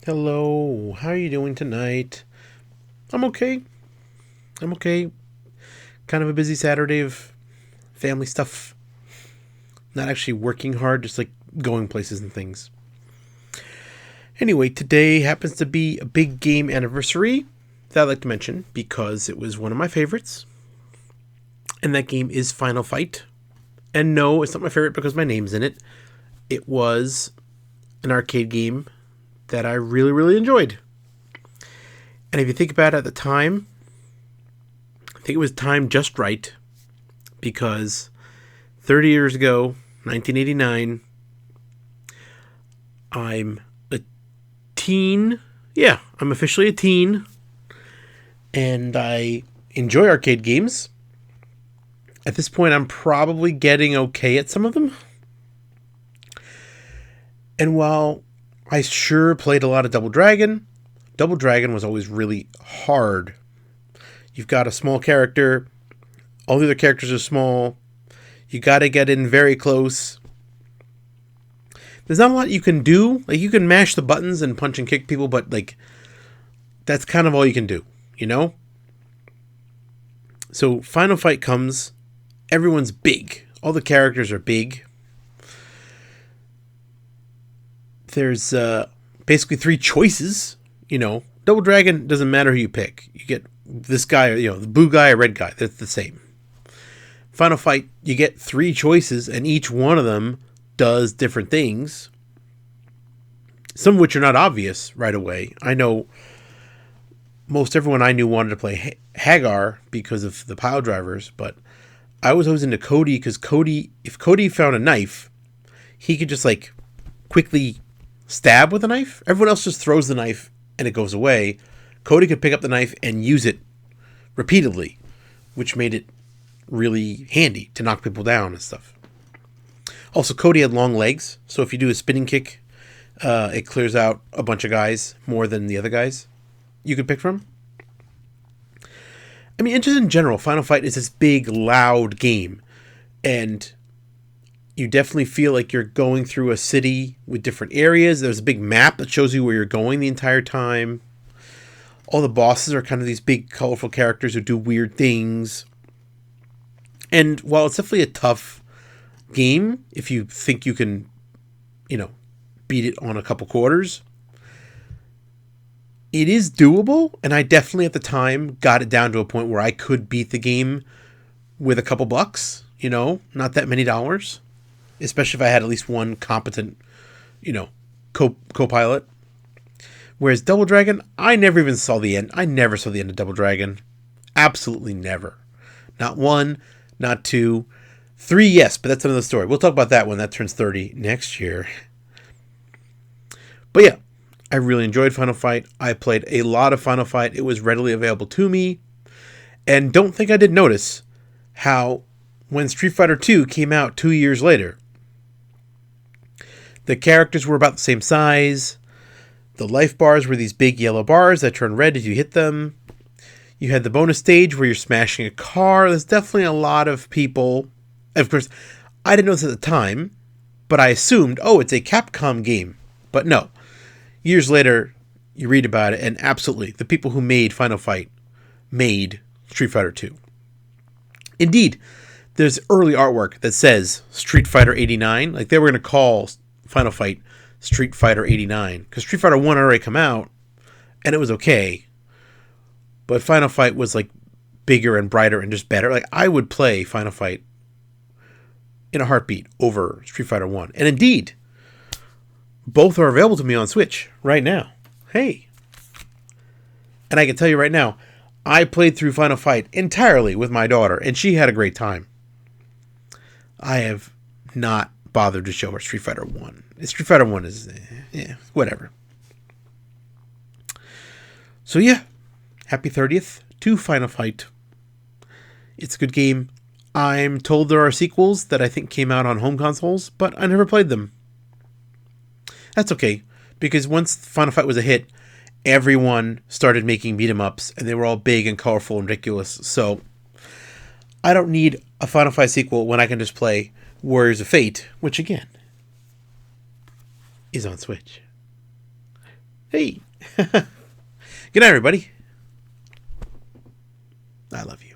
Hello, how are you doing tonight? I'm okay. I'm okay. Kind of a busy Saturday of family stuff. Not actually working hard, just like going places and things. Anyway, today happens to be a big game anniversary that I'd like to mention because it was one of my favorites. And that game is Final Fight. And no, it's not my favorite because my name's in it. It was an arcade game that I really, really enjoyed. And if you think about it at the time, I think it was timed just right because 30 years ago, 1989, I'm a teen. Yeah, I'm officially a teen. And I enjoy arcade games. At this point, I'm probably getting okay at some of them. And while I sure played a lot of Double Dragon was always really hard. You've got a small character, all the other characters are small. You got to get in very close. There's not a lot you can do. Like, you can mash the buttons and punch and kick people, but like that's kind of all you can do, you know? So Final Fight comes, everyone's big. All the characters are big. There's basically three choices, you know. Double Dragon doesn't matter who you pick. You get this guy, or, the blue guy or red guy. That's the same. Final Fight, you get three choices, and each one of them does different things. Some of which are not obvious right away. I know most everyone I knew wanted to play Hagar because of the pile drivers, but I was always into Cody because if Cody found a knife, he could just like quickly stab with a knife. Everyone else just throws the knife and it goes away. Cody could pick up the knife and use it repeatedly, which made it really handy to knock people down and stuff. Also, Cody had long legs, so if you do a spinning kick, it clears out a bunch of guys more than the other guys you could pick from. I mean, just in general, Final Fight is this big, loud game, and you definitely feel like you're going through a city with different areas. There's a big map that shows you where you're going the entire time. All the bosses are kind of these big, colorful characters who do weird things. And while it's definitely a tough game, if you think you can, beat it on a couple quarters, it is doable. And I definitely at the time got it down to a point where I could beat the game with a couple bucks, not that many dollars. Especially if I had at least one competent, co-pilot. Whereas Double Dragon, I never even saw the end. I never saw the end of Double Dragon. Absolutely never. Not one, not two. Three, yes, but that's another story. We'll talk about that when that turns 30 next year. But yeah, I really enjoyed Final Fight. I played a lot of Final Fight. It was readily available to me. And don't think I didn't notice how when Street Fighter 2 came out 2 years later, the characters were about the same size. The life bars were these big yellow bars that turn red as you hit them. You had the bonus stage where you're smashing a car. There's definitely a lot of people. Of course, I didn't know this at the time, but I assumed, it's a Capcom game. But no. Years later, you read about it, and absolutely, the people who made Final Fight made Street Fighter 2. Indeed, there's early artwork that says Street Fighter 89. Like, they were going to call Final Fight Street Fighter 89 because Street Fighter 1 had already come out and it was okay, but Final Fight was like bigger and brighter and just better. Like, I would play Final Fight in a heartbeat over Street Fighter 1, and indeed both are available to me on Switch right now. Hey, and I can tell you right now, I played through Final Fight entirely with my daughter and she had a great time. I have not bothered to show her Street Fighter 1. Street Fighter 1 is, whatever. So yeah, happy 30th to Final Fight. It's a good game. I'm told there are sequels that I think came out on home consoles, but I never played them. That's okay, because once Final Fight was a hit, everyone started making beat-em-ups, and they were all big and colorful and ridiculous, so I don't need a Final Fight sequel when I can just play Warriors of Fate, which again is on Switch. Hey. Good night, everybody. I love you.